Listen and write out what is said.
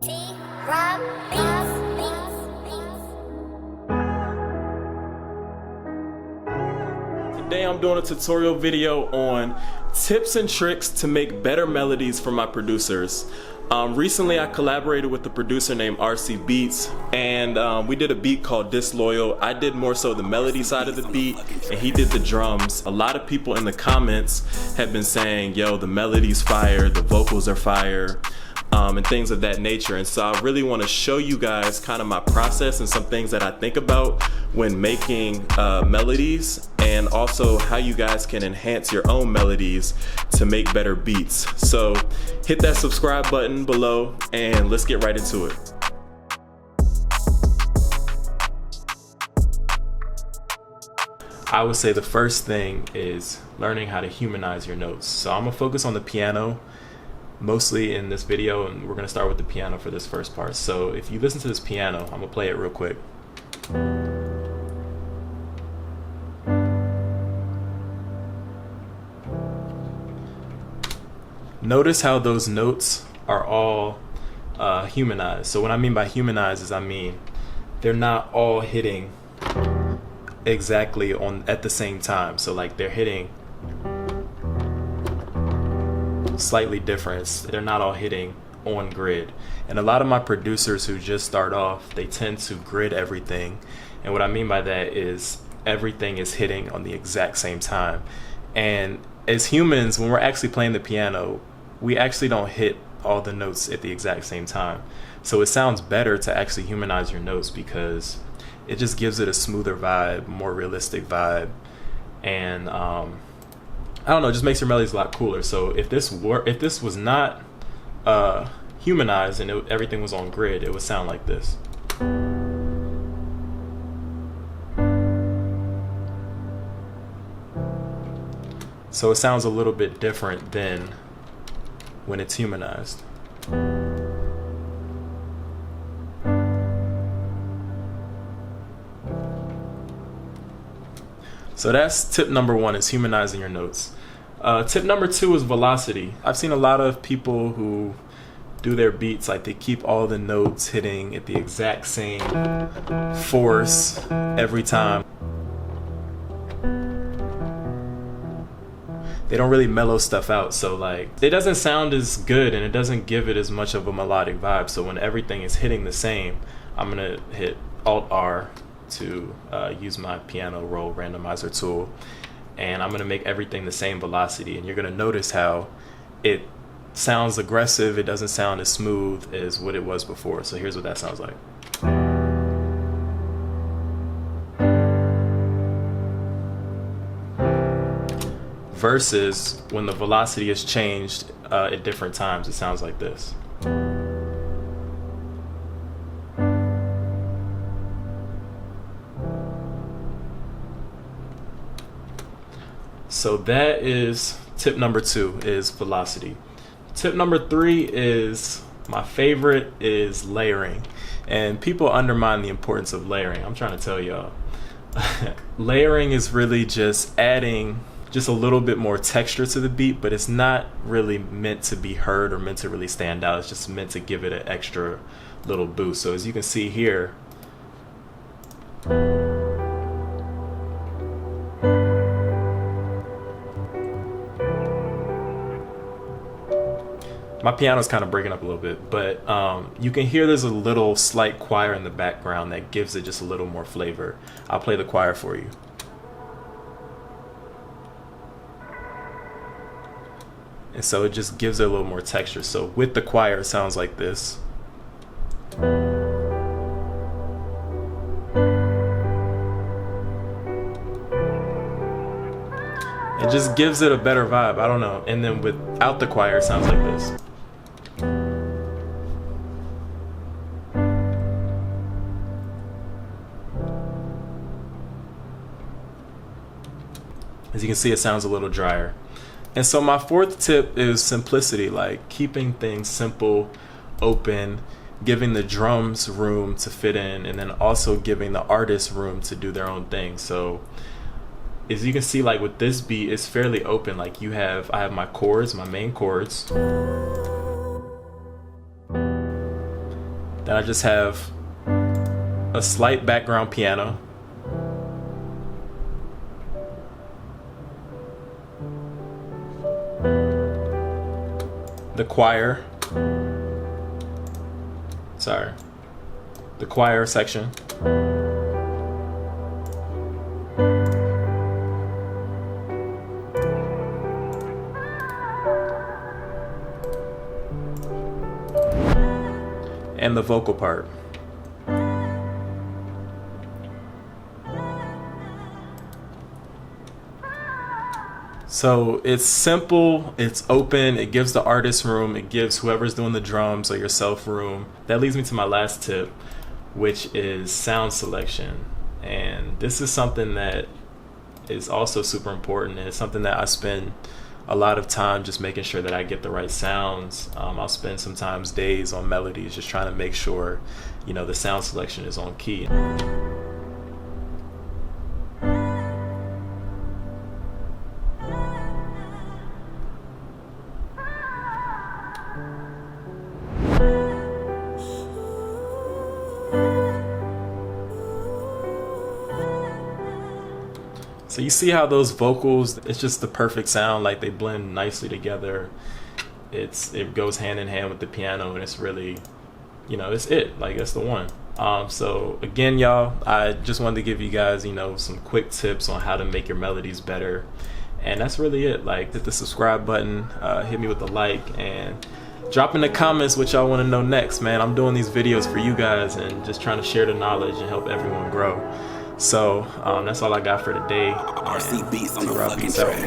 Today I'm doing a tutorial video on tips and tricks to make better melodies for my producers. Recently I collaborated with a producer named RC Beats, and we did a beat called Disloyal. I did more so the melody side of the beat and he did the drums. A lot of people in the comments have been saying, yo, the melody's fire, the vocals are fire, and things of that nature. And so I really want to show you guys kind of my process and some things that I think about when making melodies, and also how you guys can enhance your own melodies to make better beats. So hit that subscribe button below and let's get right into it. I would say the first thing is learning how to humanize your notes. So I'm gonna focus on the piano mostly in this video, and we're gonna start with the piano for this first part. So if you listen to this piano, I'm gonna play it real quick. Notice how those notes are all humanized. So what I mean by humanized is, I mean they're not all hitting exactly at the same time. So like they're hitting slightly different. They're not all hitting on grid. And a lot of my producers who just start off, they tend to grid everything. And what I mean by that is everything is hitting on the exact same time. And as humans, when we're actually playing the piano, we actually don't hit all the notes at the exact same time. So it sounds better to actually humanize your notes because it just gives it a smoother vibe, more realistic vibe, and I don't know, it just makes your melodies a lot cooler. So if this was not humanized and everything was on grid, it would sound like this. So it sounds a little bit different than when it's humanized. So that's tip number one, is humanizing your notes. Tip number two is velocity. I've seen a lot of people who do their beats, like they keep all the notes hitting at the exact same force every time. They don't really mellow stuff out, so like it doesn't sound as good and it doesn't give it as much of a melodic vibe. So when everything is hitting the same, I'm gonna hit Alt R to use my piano roll randomizer tool, and I'm gonna make everything the same velocity, and you're gonna notice how it sounds aggressive. It doesn't sound as smooth as what it was before. So here's what that sounds like. Versus when the velocity is changed at different times, it sounds like this. So that is tip number two, is velocity. Tip number three is my favorite, is layering. And people undermine the importance of layering. I'm trying to tell y'all. Layering is really just adding just a little bit more texture to the beat, but it's not really meant to be heard or meant to really stand out. It's just meant to give it an extra little boost. So as you can see here, my piano's kind of breaking up a little bit, but you can hear there's a little slight choir in the background that gives it just a little more flavor. I'll play the choir for you. And so it just gives it a little more texture. So with the choir, it sounds like this. It just gives it a better vibe, I don't know. And then without the choir, it sounds like this. As you can see, it sounds a little drier. And so my fourth tip is simplicity, like keeping things simple, open, giving the drums room to fit in, and then also giving the artist room to do their own thing. So as you can see, like with this beat, it's fairly open. Like I have my chords, my main chords. I just have a slight background piano. The choir. Sorry. The choir section. And the vocal part. So it's simple, it's open, it gives the artist room, it gives whoever's doing the drums or yourself room. That leads me to my last tip, which is sound selection. And this is something that is also super important, and it's something that I spend a lot of time just making sure that I get the right sounds. I'll spend sometimes days on Melodies just trying to make sure, the sound selection is on key. So you see how those vocals, it's just the perfect sound, like they blend nicely together. It goes hand in hand with the piano, and it's really, it's it, like that's the one. So again, y'all, I just wanted to give you guys, some quick tips on how to make your melodies better. And that's really it. Like, hit the subscribe button, hit me with the like, and drop in the comments what y'all want to know next, man. I'm doing these videos for you guys and just trying to share the knowledge and help everyone grow. So that's all I got for today. RC Beats on the fucking track.